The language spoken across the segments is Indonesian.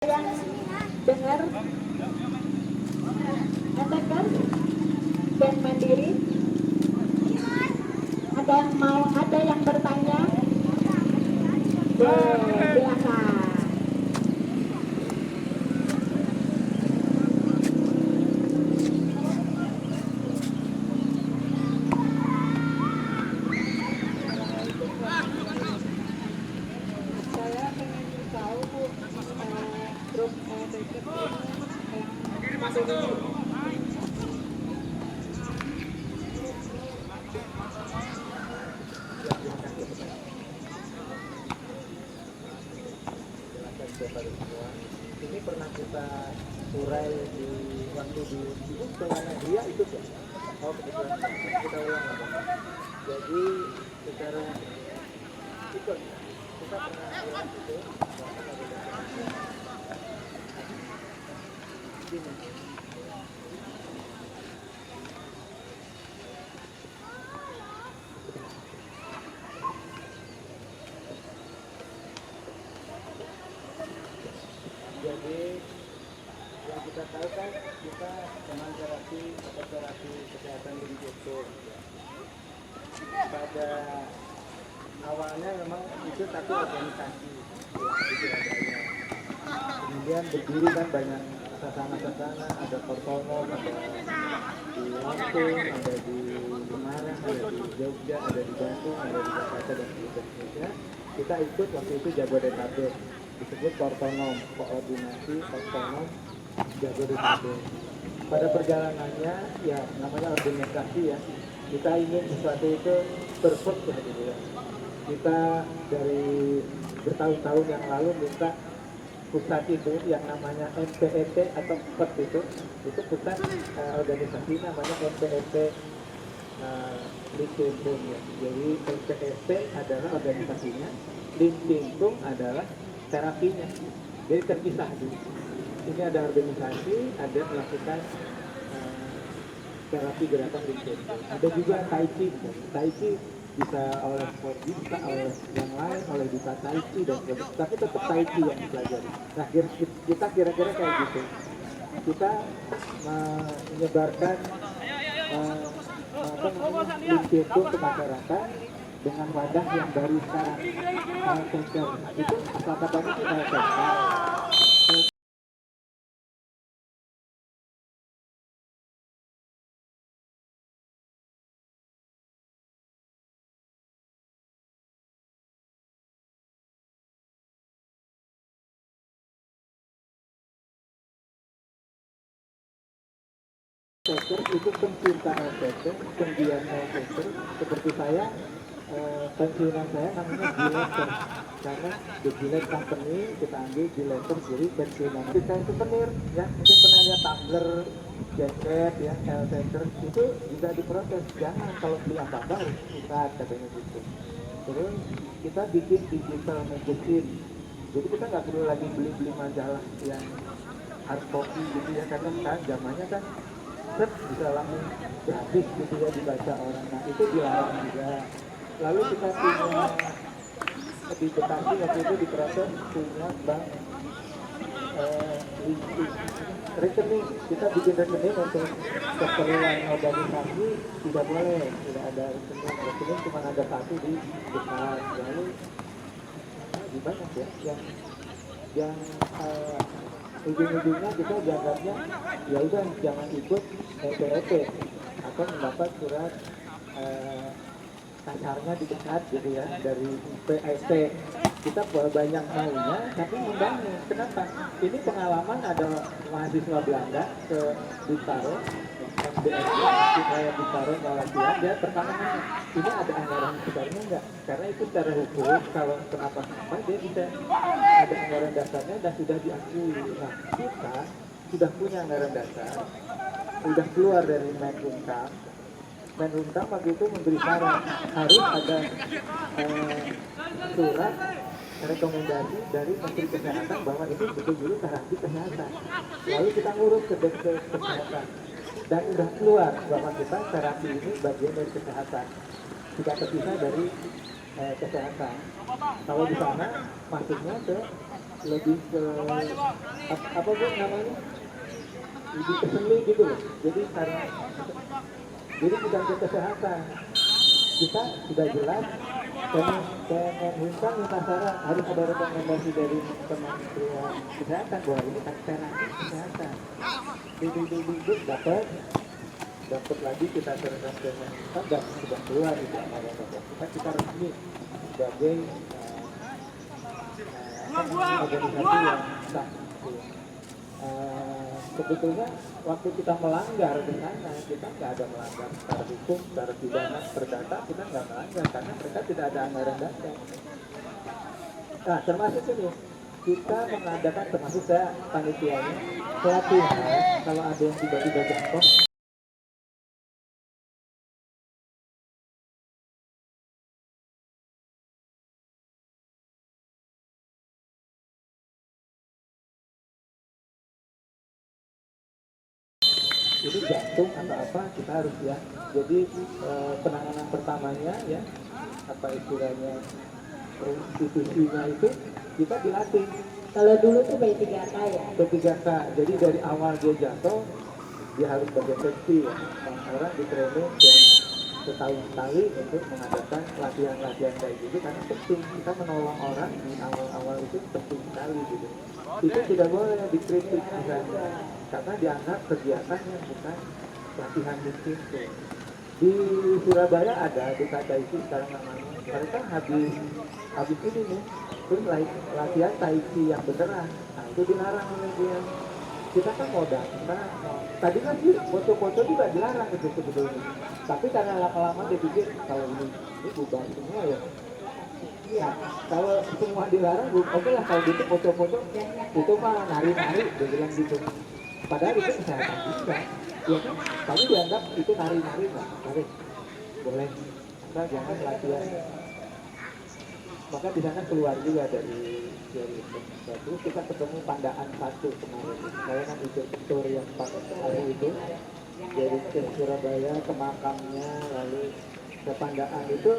yang dengar katakan dan mandiri, ada yang mau, ada yang bertanya, silakan. Saya pengen tahu Bu, grup basic yang masuk dulu. Ini pernah kita urai di waktu di Kelana dia ikut ya? Oh kebetulan kita ulang apa? Jadi secara ikut kita pernah ulang itu gini. Jadi yang kita tahu kan kita dengan terapi kesehatan itu pada awalnya memang itu satu organisasi itu adanya. Kemudian berdiri kan banyak sasana-sasana, ada Portono, ada di Lampung, ada di Semarang, ada di Jogja, ada di Bandung, ada di Jakarta dan seterusnya. Kita ikut waktu itu Jabodetabek, disebut Portonom, koordinasi Portonom Jabodetabek. Pada perjalanannya ya namanya organisasi ya, kita ingin sesuatu itu perfect ya gitu ya. Kita dari bertahun-tahun yang lalu minta pusat itu yang namanya MPET atau PET itu pusat organisasi namanya MPET Lintimpung ya. Jadi MPET adalah organisasinya, Lintimpung adalah terapinya. Jadi terpisah dulu. Ini ada organisasi, ada melakukan terapi gerakan Lintimpung. Ada juga Tai Chi. Tai Chi bisa oleh bisa oleh yang lain, oleh bisa Tai Chi dan sebagainya. Tapi tetap Tai Chi yang dipelajari. Nah kita kira-kira kayak gitu. Kita menyebarkan Lintimpung ke masyarakat dengan wadah yang baru sekarang. Health center itu asal katanya itu health center. Itu pencinta LPT, penggiat LPT seperti saya, pensiunan saya namanya Giletter karena di Gillette Company kita ambil Giletter jadi pensiunan kita souvenir ya, mungkin pernah lihat tumbler, jaket ya, LPT itu bisa diproses, jangan kalau beli apa-apa harus ikat katanya gitu. Terus kita bikin digital magazine, jadi kita nggak perlu lagi beli majalah yang hard copy gitu ya, karena sekarang zamannya kan bisa langsung gratis gitu ya dibaca orang. Nah itu dilarang juga. Lalu kita punya di Bekasi waktu itu diproses punya bank rekening. Kita bikin rekening untuk keperluan organisasi tidak boleh, tidak ada rekening cuma ada satu di Bekasi. Lalu di banyak ya yang ujung-ujungnya kita dianggapnya ya udah jangan ikut LPT atau mendapat surat kasarnya di dekat gitu ya dari PST. Kita banyak maunya tapi membangun. Kenapa? Ini pengalaman ada mahasiswa Belanda ke Bintaro, MDSD supaya Bintaro latihan, dia pertama ini ada anggaran besarnya enggak? Karena itu secara hukum kalau kenapa-napa dia bisa ada anggaran dasarnya dan sudah diakui. Nah kita sudah punya anggaran dasar, sudah keluar dari Menkumham. Menkumham waktu itu memberi syarat harus ada surat rekomendasi dari Menteri Kesehatan bahwa itu betul-betul terapi kesehatan. Lalu kita ngurus ke kesehatan dan sudah keluar bahwa kita terapi ini bagian dari kesehatan, tidak terpisah dari kesehatan. Kalau di sana masuknya ke lebih ke apa Bu namanya, lebih ke seni gitu loh. Jadi karena jadi bukan ke kesehatan, kita sudah jelas Kemenhukam minta syarat harus ada rekomendasi dari Kementerian Kesehatan bahwa ini kan terapi kesehatan. Di dapat lagi kita serahkan ke Kemenhukam dan sudah keluar itu kita resmi sebagai organisasi yang sah. Sebetulnya waktu kita melanggar di sana kita nggak ada melanggar secara hukum, secara pidana, perdata kita nggak melanggar karena mereka tidak ada anggaran data. Nah termasuk ini kita mengadakan, termasuk saya panitianya pelatihan kalau ada yang tiba-tiba jatuh. Ini jantung atau apa kita harus ya. Jadi penanganan pertamanya ya apa istilahnya institusinya itu kita dilatih. Kalau dulu tuh B3K ya. B3K. Jadi dari awal dia jatuh dia harus berdeteksi ya. Orang di training ya setahun sekali untuk mengadakan latihan-latihan kayak gitu karena penting kita menolong orang di awal-awal itu penting sekali gitu. Itu tidak boleh dikritik misalnya karena dianggap kegiatan yang bukan latihan disiplin. Di Surabaya ada di Taiki sekarang namanya. Mereka habis ini nih, terus latihan Taiki yang beneran. Nah itu dilarang oleh dia. Kita kan modal. Nah, tadi kan sih foto-foto juga dilarang itu sebetulnya. Tapi karena lama-lama dia pikir kalau ini bukan semua ya. Iya, kalau semua dilarang, oke lah kalau gitu foto-foto itu mah nari-nari, dia bilang gitu. Padahal itu kesehatan juga, ya kan? Tapi dianggap itu nari-nari nggak, nari boleh. Kita jangan latihan. Maka di sana keluar juga dari terus kita ketemu Pandaan 1 kemarin. Saya kan ikut tour yang hari itu dari ke Surabaya ke makamnya lalu ke Pandaan itu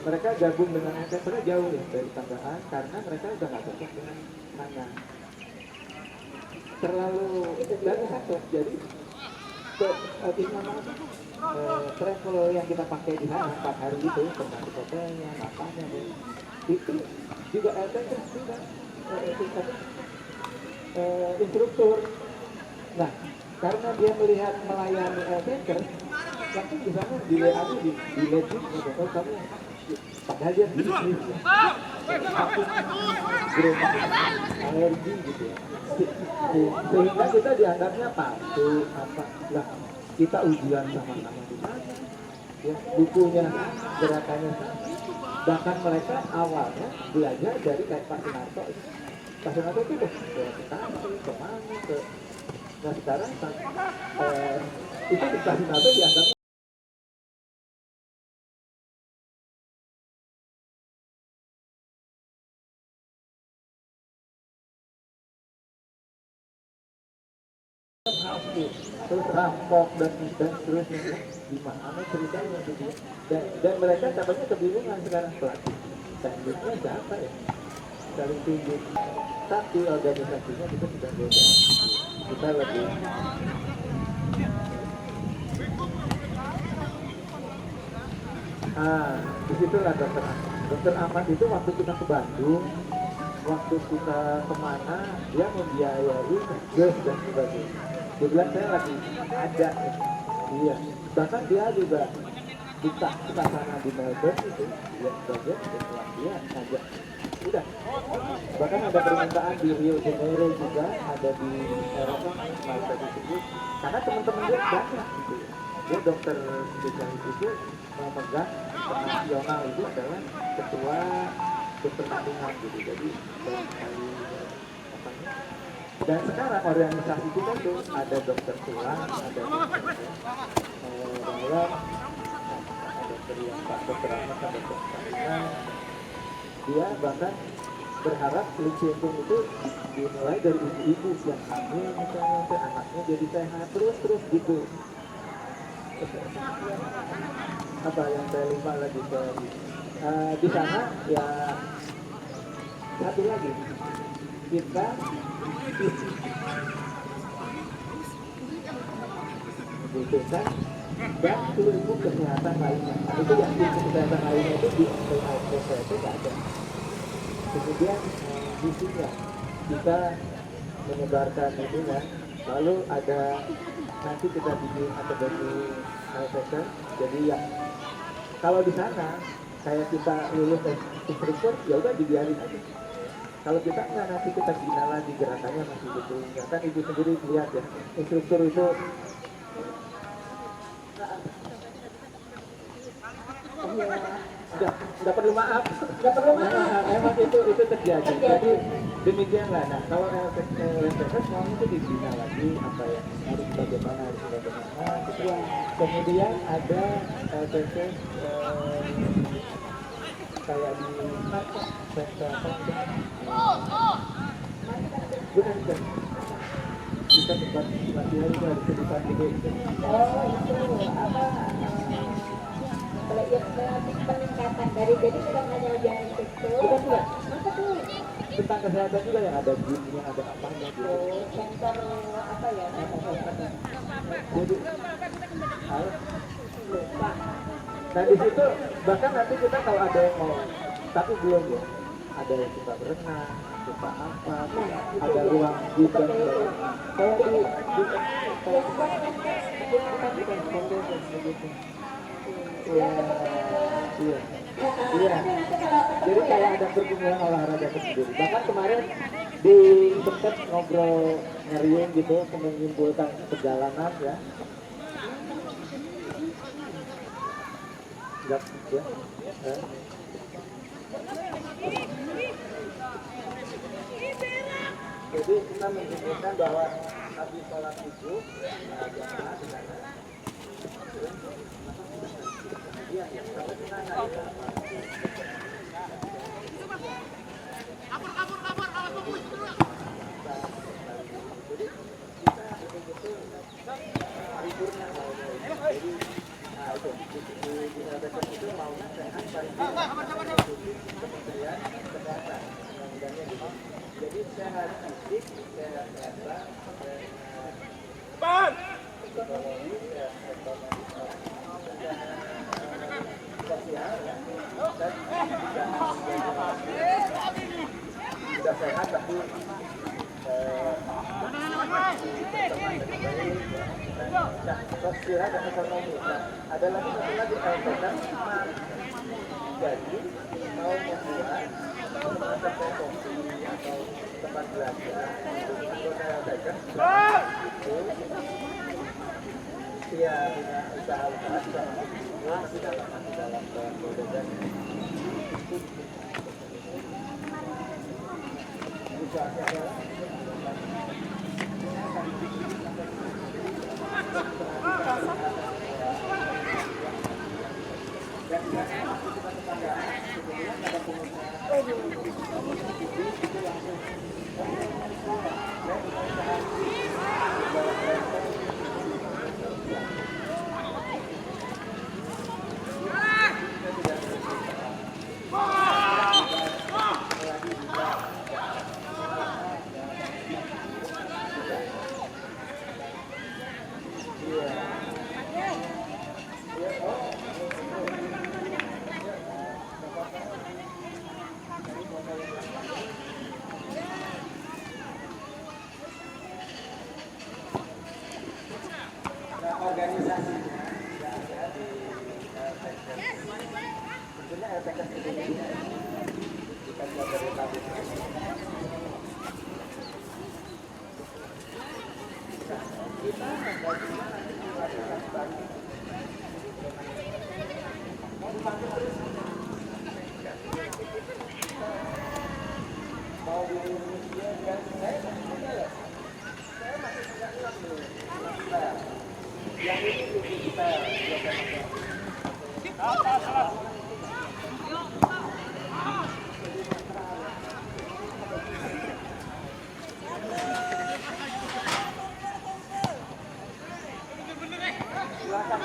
mereka gabung dengan ASN jauh ya dari Pandaan karena mereka udah nggak cocok dengan sana. Terlalu dan satu jadi travel yang kita pakai di sana 4 hari itu termasuk hotelnya, makannya itu juga ASN juga instruktur. Nah karena dia melihat melayani ASN langsung di sana di WA di legend oh kamu padahal dia bisnis ya alergi gitu ya sehingga kita dianggapnya palsu apa lah kita ujian sama-sama di mana ya bukunya gerakannya bahkan mereka awalnya belajar dari kayak Pak Sunarto itu udah ke Bekasi, ke mana ke nah sekarang itu di Pak Sunarto dianggap terus rampok dan seterusnya gimana ceritanya gitu dan mereka tampaknya kebingungan sekarang pelatih tekniknya siapa ya saling tunjuk tapi organisasinya kita sudah beda kita lebih disitulah dokter Ahmad itu waktu kita ke Bandung waktu kita kemana dia membiayai gas dan sebagainya dia bilang saya lagi ada iya bahkan dia juga buka sana di Melbourne itu dia bagian setelah dia ngajak udah bahkan ada permintaan di Rio de Janeiro juga ada di Eropa masa disebut karena teman-teman dia banyak gitu ya dia dokter spesialis itu memegang internasional itu adalah ketua dokter kandungan gitu jadi dari dan sekarang organisasi kita tuh ada dokter tulang, ada dokter dalam, ada dokter yang Pak Dokter Ahmad, ada dokter kandungan. Dia bahkan berharap Licentum itu dimulai dari ibu-ibu yang hamil misalnya, anaknya jadi sehat terus gitu. Apa yang saya lupa lagi di sana ya satu lagi kita butuhkan dan ilmu kesehatan lainnya. Nah, itu yang ilmu kesehatan lainnya itu di LPSP itu nggak ada. Kemudian visinya kita menyebarkan itu ya. Lalu ada nanti kita bikin akademi LPSP. Jadi yang kalau di sana kayak kita lulus instruktur ya udah dibiarin aja. Kalau kita nggak, nanti kita bina lagi gerakannya masih gitu. Ya kan ibu sendiri lihat ya, instruktur itu nggak perlu maaf, emang itu terjadi. Jadi demikianlah. Nah kalau LPS mau itu dibina lagi apa ya, harus bagaimana. Kemudian ada LPS kayak di bukan kita tempat latihan itu harus di Pantai. Oh itu apa? Kalau yang peningkatan dari jadi bukan hanya ujian itu. Bukan juga. Masa tuh? Tentang kesehatan juga yang ada gymnya, ada apanya gitu. Oh, center apa ya? Jadi, Lupa. nah di situ bahkan nanti kita kalau ada yang mau, tapi belum ya. Ada yang suka berenang, suka apa, ada ruang gym dan sebagainya. Kalau di Iya. Jadi kayak ada perkumpulan olahraga tersendiri. Bahkan kemarin di tempat ngobrol ngeriung gitu, menyimpulkan perjalanan ya. Enggak ya. Jadi kita menunjukkan bahwa habis sholat subuh jamaah di sana. Jadi sehat fisik, sehat mental, sehat ekonomi, sosial ya. Dan sudah sehat tapi sosial dan ekonomi. Nah, ada lagi satu lagi LPS. Jadi mau membuat tempat kopi atau tempat belajar anggota LPS itu ya usaha-usaha masih dalam proses organisasinya yang ada di LPS. Tentunya LPS ini bukan dari tadi. Kita mau di Indonesia dan saya masih tidak ingat dulu. Yang ini lebih kita silakan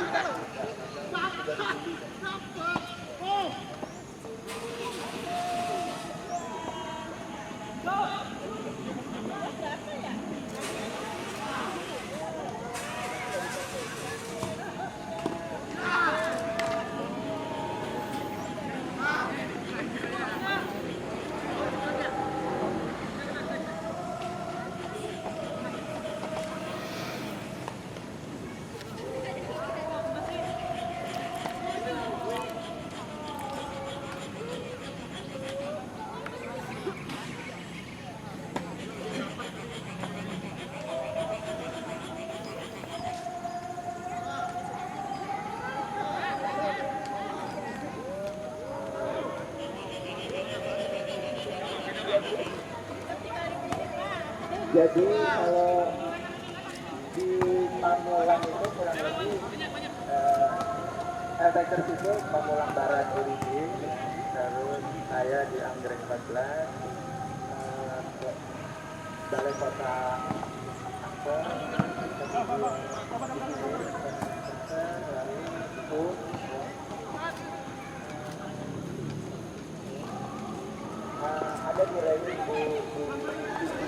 Jadi kalau di Pamulang itu kurang lebih efek tersebut Pamulang Barat Uridi, terus saya di Anggrek 14, Balai Kota Angker, ada di Reli di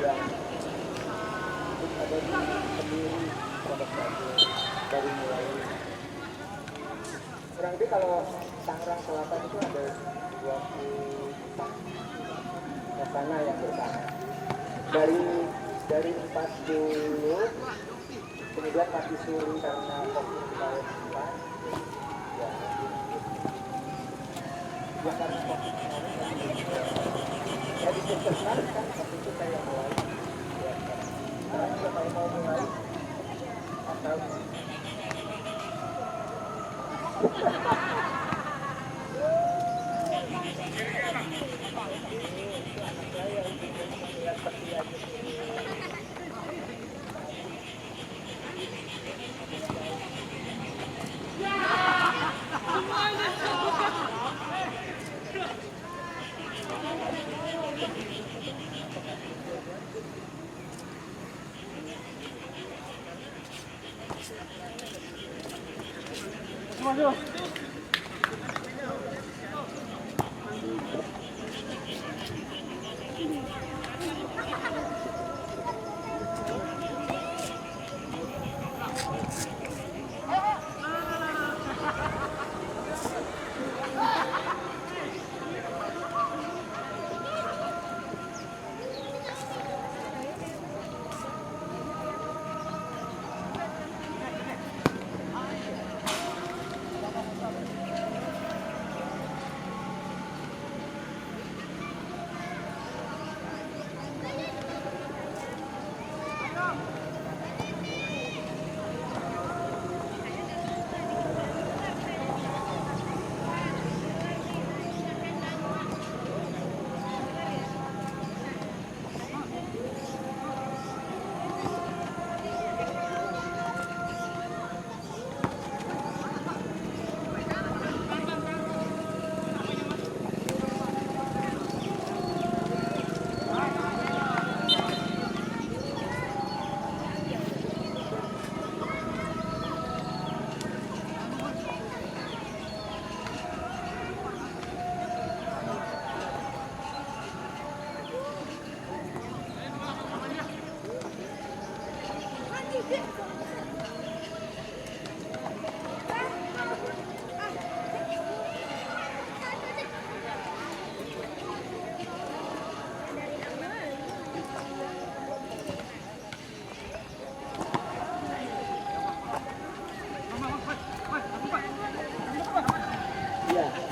yang ada di Kediri, Pondok Batu, dari mulai kurang lebih kalau Tangerang Selatan itu ada 24 sana yang bersama dari 40 kemudian mati suri karena COVID tahun 4 ya karena COVID kemarin ya di Puskesmas kan waktu itu saya mulai ya sekarang siapa yang mau mulai atau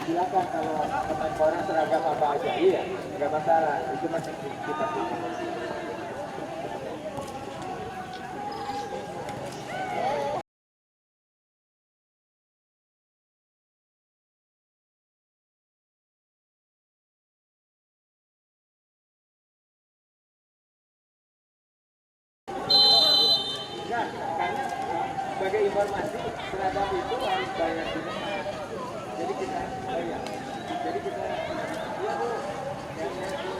silakan kalau orang seragam apa aja, iya, nggak masalah, itu masih kita. Nah, karena sebagai informasi seragam itu harus banyak juga. Jadi kita, oh ya, jadi kita, ya Bu, ya Bu.